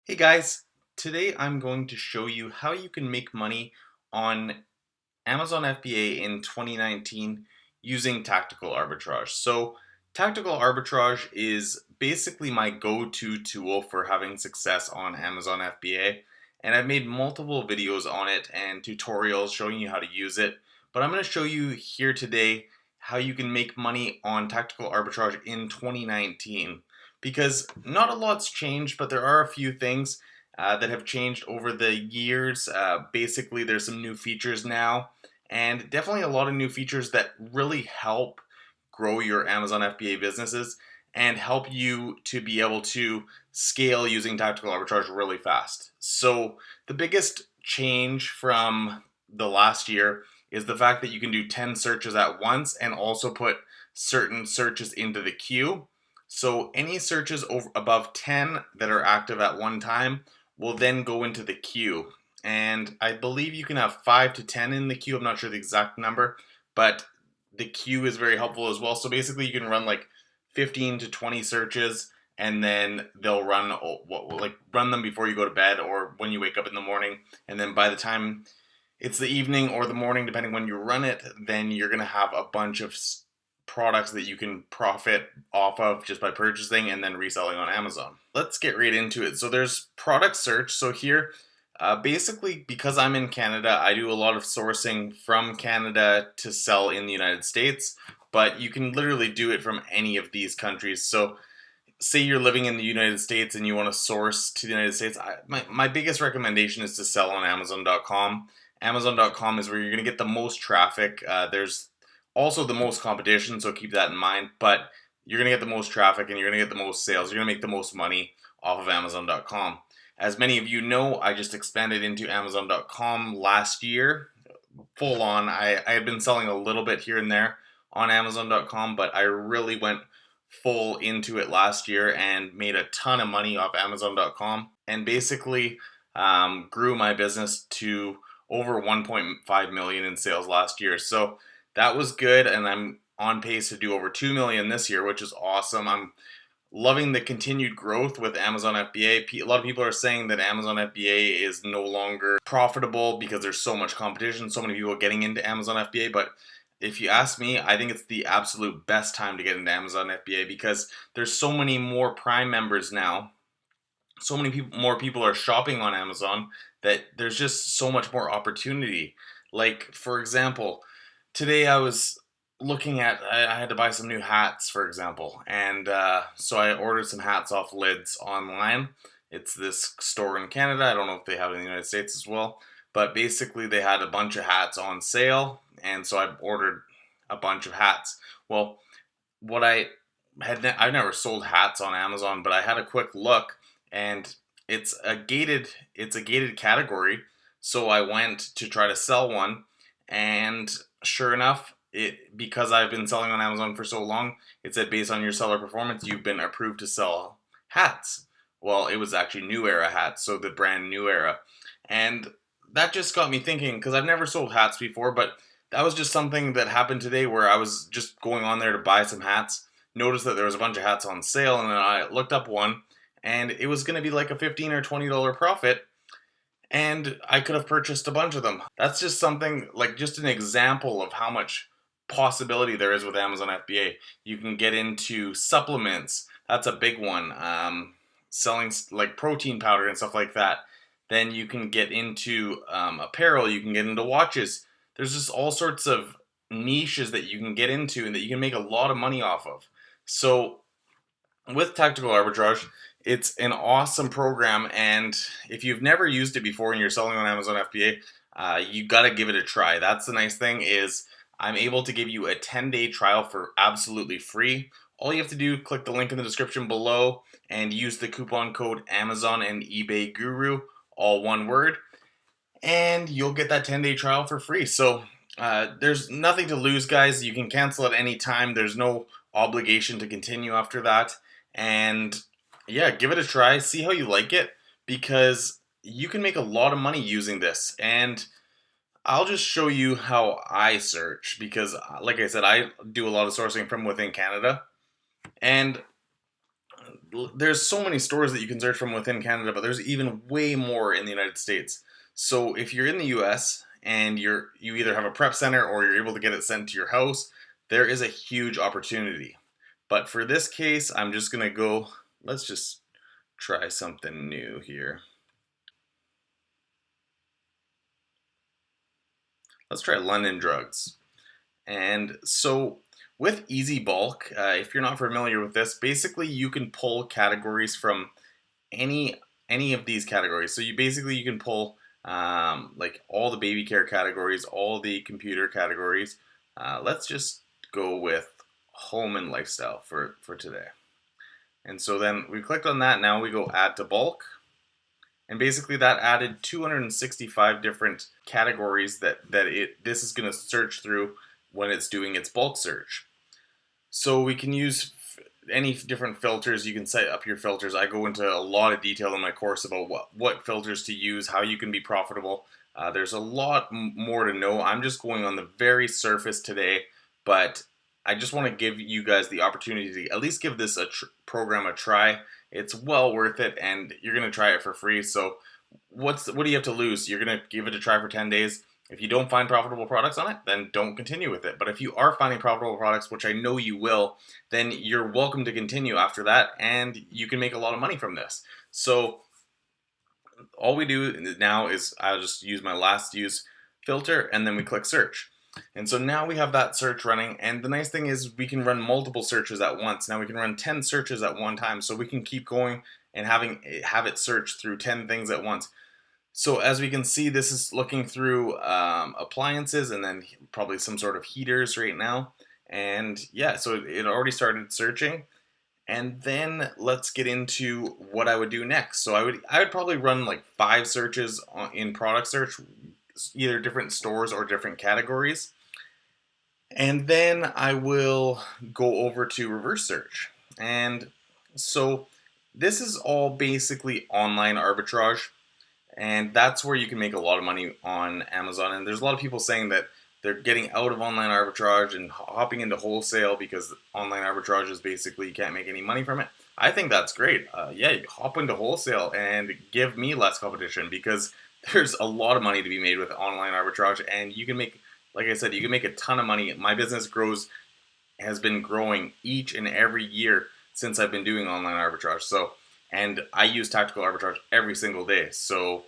Hey guys, today I'm going to show you how you can make money on Amazon FBA in 2019 using Tactical Arbitrage. So Tactical Arbitrage is basically my go-to tool for having success on Amazon FBA, and I've made multiple videos on it and tutorials showing you how to use it, but I'm going to show you here today how you can make money on Tactical Arbitrage in 2019 because not a lot's changed, but there are a few things that have changed over the years. Basically, there's some new features now, and definitely a lot of new features that really help grow your Amazon FBA businesses and help you to be able to scale using Tactical Arbitrage really fast. So the biggest change from the last year is the fact that you can do 10 searches at once and also put certain searches into the queue. So any searches above 10 that are active at one time will then go into the queue. And I believe you can have 5 to 10 in the queue. I'm not sure the exact number, but the queue is very helpful as well. So basically you can run like 15 to 20 searches and then they'll run them before you go to bed or when you wake up in the morning. And then by the time it's the evening or the morning, depending when you run it, then you're going to have a bunch of products that you can profit off of just by purchasing and then reselling on Amazon. Let's get right into it. So there's product search. So here, basically because I'm in Canada, I do a lot of sourcing from Canada to sell in the United States, but you can literally do it from any of these countries. So say you're living in the United States and you want to source to the United States, my biggest recommendation is to sell on Amazon.com. Amazon.com is where you're going to get the most traffic. There's also the most competition, so keep that in mind, but you're going to get the most traffic and you're going to get the most sales. You're going to make the most money off of Amazon.com. As many of you know, I just expanded into Amazon.com last year, full on. I had been selling a little bit here and there on Amazon.com, but I really went full into it last year and made a ton of money off Amazon.com and basically grew my business to over 1.5 million in sales last year. So that was good, and I'm on pace to do over 2 million this year, which is awesome. I'm loving the continued growth with Amazon FBA. A lot of people are saying that Amazon FBA is no longer profitable because there's so much competition, so many people getting into Amazon FBA, but if you ask me, I think it's the absolute best time to get into Amazon FBA because there's so many more Prime members now. So many more people are shopping on Amazon that there's just so much more opportunity. Like, for example, today I was looking at, I had to buy some new hats, for example, and so I ordered some hats off Lids online. It's this store in Canada. I don't know if they have it in the United States as well, but basically they had a bunch of hats on sale, and so I ordered a bunch of hats. Well, what I've never sold hats on Amazon, but I had a quick look, and it's a gated category, so I went to try to sell one, and sure enough, because I've been selling on Amazon for so long, it said based on your seller performance, you've been approved to sell hats. Well, it was actually New Era hats, so the brand New Era. And that just got me thinking, because I've never sold hats before, but that was just something that happened today where I was just going on there to buy some hats, noticed that there was a bunch of hats on sale, and then I looked up one, and it was going to be like a $15 or $20 profit, and I could have purchased a bunch of them. That's just something, like just an example of how much possibility there is with Amazon FBA. You can get into supplements. That's a big one. Selling like protein powder and stuff like that. Then you can get into apparel. You can get into watches. There's just all sorts of niches that you can get into and that you can make a lot of money off of. So with Tactical Arbitrage, it's an awesome program, and if you've never used it before and you're selling on Amazon FBA, you got to give it a try. That's the nice thing is I'm able to give you a 10-day trial for absolutely free. All you have to do, click the link in the description below and use the coupon code Amazon and eBay Guru, all one word, and you'll get that 10-day trial for free. So there's nothing to lose, guys. You can cancel at any time. There's no obligation to continue after that. And yeah, give it a try. See how you like it, because you can make a lot of money using this. And I'll just show you how I search because, like I said, I do a lot of sourcing from within Canada. And there's so many stores that you can search from within Canada, but there's even way more in the United States. So if you're in the US and you either have a prep center or you're able to get it sent to your house, there is a huge opportunity. But for this case, I'm just gonna go, let's just try something new here. Let's try London drugs. And so with Easy Bulk, if you're not familiar with this, basically you can pull categories from any of these categories. So you can pull like all the baby care categories, all the computer categories. Let's just go with home and lifestyle for today. And so then we clicked on that. Now we go add to bulk. And basically that added 265 different categories that this is going to search through when it's doing its bulk search. So we can use any different filters. You can set up your filters. I go into a lot of detail in my course about what filters to use, how you can be profitable. There's a lot more to know. I'm just going on the very surface today, but I just want to give you guys the opportunity to at least give this program a try. It's well worth it, and you're going to try it for free. So what do you have to lose? You're going to give it a try for 10 days. If you don't find profitable products on it, then don't continue with it. But if you are finding profitable products, which I know you will, then you're welcome to continue after that, and you can make a lot of money from this. So all we do now is I'll just use my last use filter, and then we click search. And so now we have that search running, and the nice thing is we can run multiple searches at once. Now we can run 10 searches at one time, so we can keep going and have it search through 10 things at once. So as we can see, this is looking through appliances and then probably some sort of heaters right now. And yeah, so it already started searching. And then let's get into what I would do next. So I would probably run like 5 searches in product search, either different stores or different categories. And then I will go over to reverse search. And so this is all basically online arbitrage. And that's where you can make a lot of money on Amazon. And there's a lot of people saying that they're getting out of online arbitrage and hopping into wholesale because online arbitrage is basically you can't make any money from it. I think that's great. Yeah, you hop into wholesale and give me less competition, because there's a lot of money to be made with online arbitrage, and you can make, like I said, you can make a ton of money. My business has been growing each and every year since I've been doing online arbitrage. So, and I use tactical arbitrage every single day. So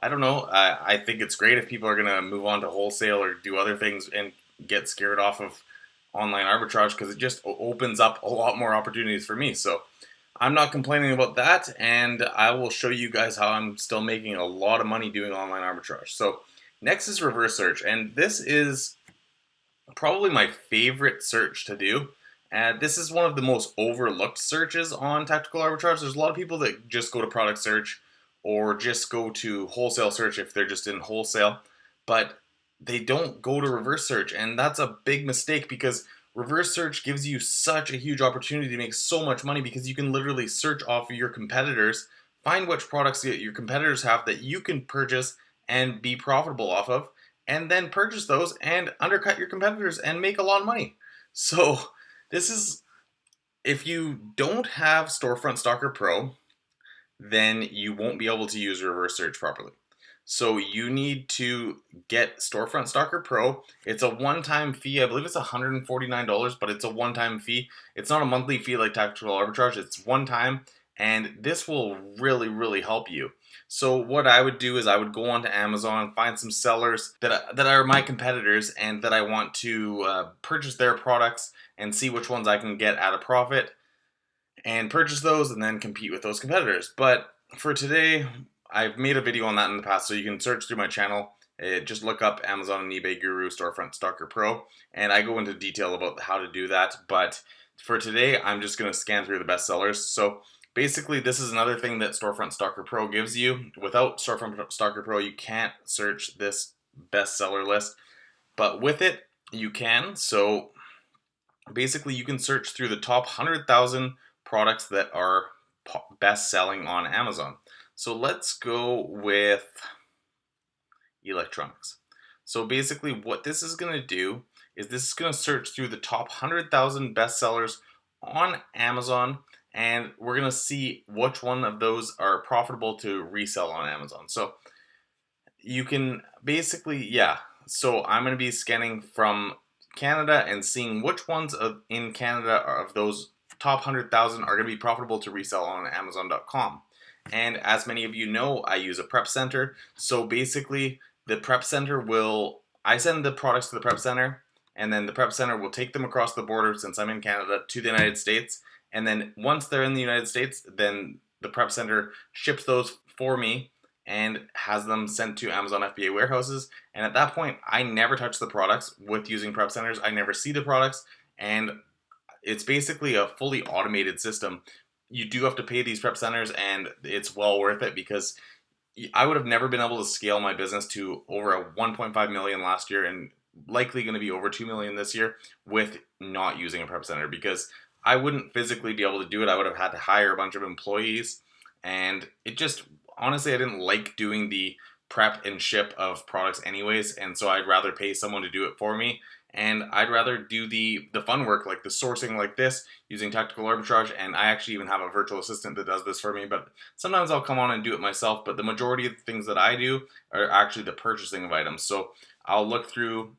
I don't know. I think it's great if people are going to move on to wholesale or do other things and get scared off of online arbitrage, because it just opens up a lot more opportunities for me. So I'm not complaining about that, and I will show you guys how I'm still making a lot of money doing online arbitrage. So next is reverse search, and this is probably my favorite search to do. And this is one of the most overlooked searches on tactical arbitrage. There's a lot of people that just go to product search or just go to wholesale search if they're just in wholesale, but they don't go to reverse search, and that's a big mistake, because reverse search gives you such a huge opportunity to make so much money, because you can literally search off of your competitors, find which products that your competitors have that you can purchase and be profitable off of, and then purchase those and undercut your competitors and make a lot of money. So this is, if you don't have Storefront Stalker Pro, then you won't be able to use reverse search properly. So you need to get Storefront Stalker Pro. It's a one-time fee. I believe it's $149, but it's a one-time fee. It's not a monthly fee like Tactical Arbitrage. It's one time, and this will really, really help you. So what I would do is I would go onto Amazon, find some sellers that are my competitors and that I want to purchase their products, and see which ones I can get at a profit and purchase those and then compete with those competitors. But for today, I've made a video on that in the past, so you can search through my channel. Just look up Amazon and eBay Guru Storefront Stalker Pro, and I go into detail about how to do that. But for today, I'm just going to scan through the best sellers. So basically, this is another thing that Storefront Stalker Pro gives you. Without Storefront Stalker Pro, you can't search this bestseller list, but with it, you can. So basically, you can search through the top 100,000 products that are best selling on Amazon. So let's go with electronics. So basically what this is going to do is this is going to search through the top 100,000 bestsellers on Amazon, and we're gonna see which one of those are profitable to resell on Amazon. So you can basically, yeah. So I'm gonna be scanning from Canada and seeing which ones in Canada of those top 100,000 are gonna be profitable to resell on Amazon.com. And as many of you know, I use a prep center. So basically, the prep center I send the products to the prep center, and then the prep center will take them across the border, since I'm in Canada, to the United States. And then once they're in the United States, then the prep center ships those for me and has them sent to Amazon FBA warehouses. And at that point, I never touch the products with using prep centers. I never see the products, and it's basically a fully automated system. You do have to pay these prep centers, and it's well worth it, because I would have never been able to scale my business to over a 1.5 million last year, and likely going to be over 2 million this year, with not using a prep center, because I wouldn't physically be able to do it. I would have had to hire a bunch of employees, and it just, honestly, I didn't like doing the prep and ship of products anyways, and so I'd rather pay someone to do it for me. And I'd rather do the fun work, like the sourcing like this, using Tactical Arbitrage. And I actually even have a virtual assistant that does this for me, but sometimes I'll come on and do it myself. But the majority of the things that I do are actually the purchasing of items. So I'll look through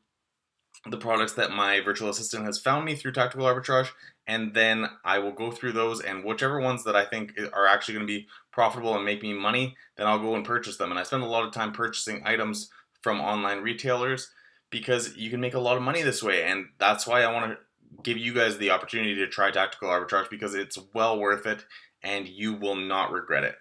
the products that my virtual assistant has found me through Tactical Arbitrage, and then I will go through those, and whichever ones that I think are actually going to be profitable and make me money, then I'll go and purchase them. And I spend a lot of time purchasing items from online retailers, because you can make a lot of money this way, and that's why I want to give you guys the opportunity to try Tactical Arbitrage, because it's well worth it and you will not regret it.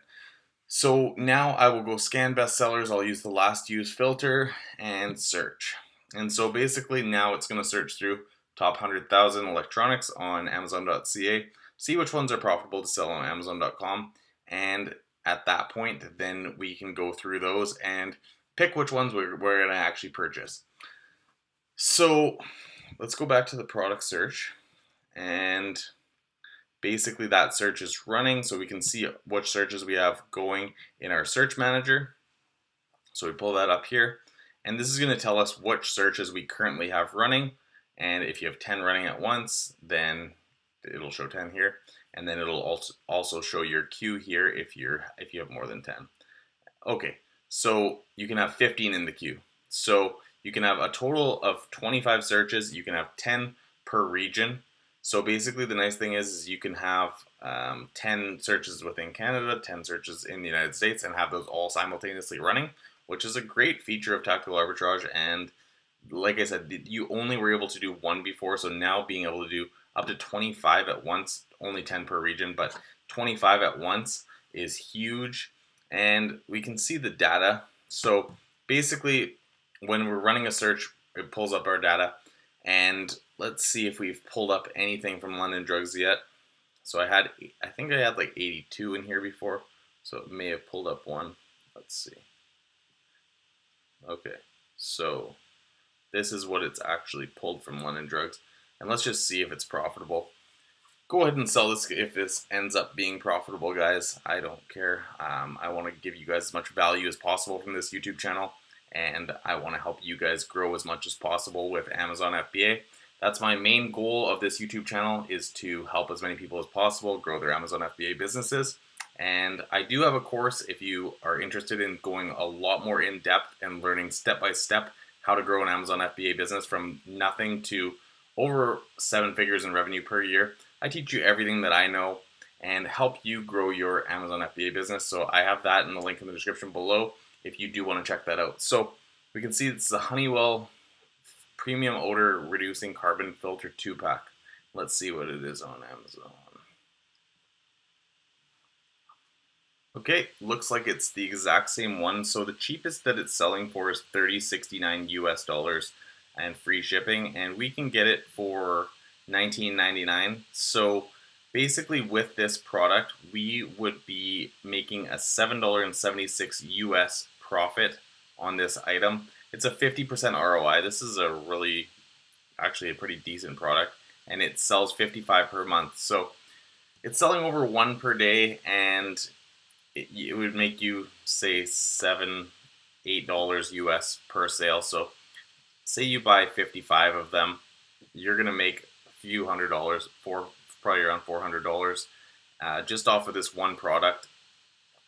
So now I will go scan bestsellers. I'll use the last used filter and search. And so basically now it's going to search through top 100,000 electronics on Amazon.ca, see which ones are profitable to sell on Amazon.com, and at that point then we can go through those and pick which ones we're going to actually purchase. So let's go back to the product search, and basically that search is running, so we can see which searches we have going in our search manager. So we pull that up here, and this is going to tell us which searches we currently have running. And if you have 10 running at once, then it'll show 10 here, and then it'll also show your queue here if you have more than 10. Okay, so you can have 15 in the queue. So you can have a total of 25 searches. You can have 10 per region. So basically the nice thing is you can have 10 searches within Canada, 10 searches in the United States, and have those all simultaneously running, which is a great feature of Tactical Arbitrage. And like I said, you only were able to do one before, so now being able to do up to 25 at once, only 10 per region, but 25 at once is huge. And we can see the data. So basically, when we're running a search, it pulls up our data, and let's see if we've pulled up anything from London Drugs yet. So I think I had like 82 in here before, so it may have pulled up one. Let's see. Okay, so this is what it's actually pulled from London Drugs, and let's just see if it's profitable. Go ahead and sell this if this ends up being profitable, guys. I don't care. I want to give you guys as much value as possible from this YouTube channel, and I want to help you guys grow as much as possible with Amazon FBA. That's my main goal of this YouTube channel, is to help as many people as possible grow their Amazon FBA businesses. And I do have a course if you are interested in going a lot more in depth and learning step by step how to grow an Amazon FBA business from nothing to over 7 figures in revenue per year. I teach you everything that I know and help you grow your Amazon FBA business. So I have that in the link in the description below if you do want to check that out. So we can see it's the Honeywell Premium Odor Reducing Carbon Filter 2-pack. Let's see what it is on Amazon. Okay, looks like it's the exact same one. So the cheapest that it's selling for is $30.69 US and free shipping, and we can get it for $19.99. So basically with this product, we would be making a $7.76 US profit on this item. It's a 50% ROI. This is actually a pretty decent product, and it sells 55 per month. So it's selling over 1 per day, and it would make you say $7, $8 US per sale. So say you buy 55 of them, you're gonna make a few $100s, probably around $400. just off of this one product.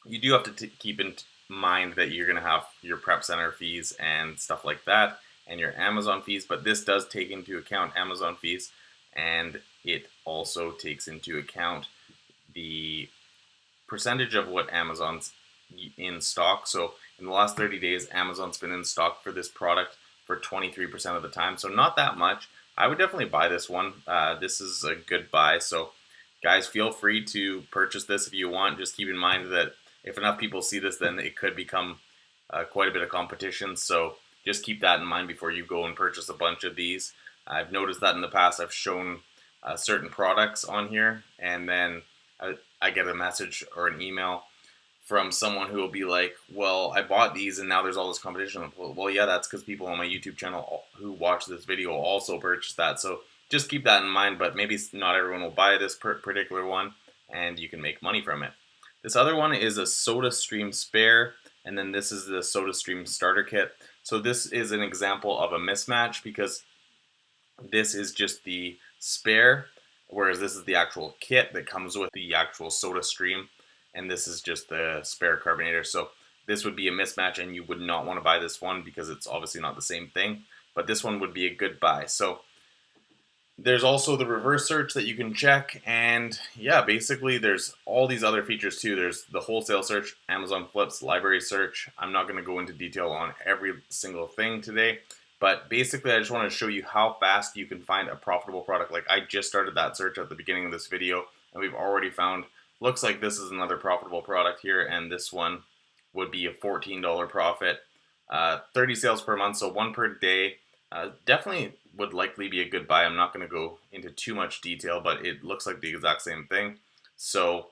You do have to keep in mind that you're going to have your prep center fees and stuff like that, and your Amazon fees, but this does take into account Amazon fees, and it also takes into account the percentage of what Amazon's in stock. So in the last 30 days, Amazon's been in stock for this product for 23% of the time, so not that much. I would definitely buy this one. This is a good buy, so guys, feel free to purchase this if you want. Just keep in mind that if enough people see this, then it could become quite a bit of competition, so just keep that in mind before you go and purchase a bunch of these. I've noticed that in the past I've shown certain products on here, and then I get a message or an email from someone who will be like, well, I bought these and now there's all this competition. Well, yeah, that's because people on my YouTube channel who watch this video also purchased that. So just keep that in mind, but maybe not everyone will buy this particular one, and you can make money from it. This other one is a SodaStream spare, and then this is the SodaStream starter kit. So this is an example of a mismatch because this is just the spare, whereas this is the actual kit that comes with the actual SodaStream, and this is just the spare carbonator. So this would be a mismatch, and you would not want to buy this one because it's obviously not the same thing, but this one would be a good buy. So there's also the reverse search that you can check, and yeah, basically there's all these other features too. There's the wholesale search, Amazon flips, library search. I'm not going to go into detail on every single thing today, but basically I just want to show you how fast you can find a profitable product. Like I just started that search at the beginning of this video, and we've already found, looks like this is another profitable product here, and this one would be a $14 profit, 30 sales per month, so one per day. Definitely would likely be a good buy. I'm not going to go into too much detail, but it looks like the exact same thing. So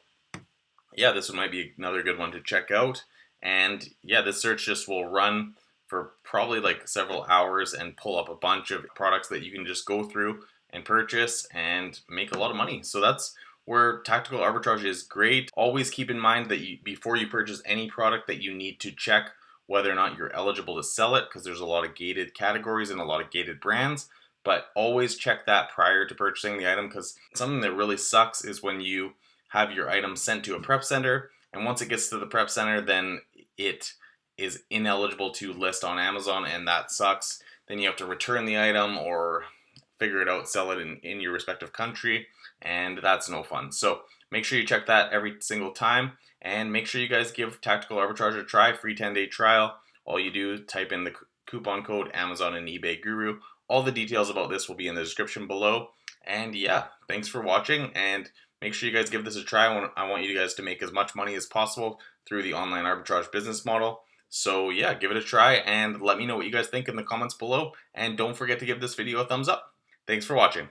yeah, this one might be another good one to check out. And yeah, this search just will run for probably like several hours and pull up a bunch of products that you can just go through and purchase and make a lot of money. So that's where Tactical Arbitrage is great. Always keep in mind that before you purchase any product, that you need to check whether or not you're eligible to sell it, because there's a lot of gated categories and a lot of gated brands. But always check that prior to purchasing the item, because something that really sucks is when you have your item sent to a prep center, and once it gets to the prep center, then it is ineligible to list on Amazon, and that sucks. Then you have to return the item or figure it out, sell it in your respective country, and that's no fun. So make sure you check that every single time, and make sure you guys give Tactical Arbitrage a try, free 10-day trial. All you do, type in the coupon code Amazon and eBay Guru. All the details about this will be in the description below. And yeah, thanks for watching, and make sure you guys give this a try. I want you guys to make as much money as possible through the online arbitrage business model. So yeah, give it a try and let me know what you guys think in the comments below. And don't forget to give this video a thumbs up. Thanks for watching.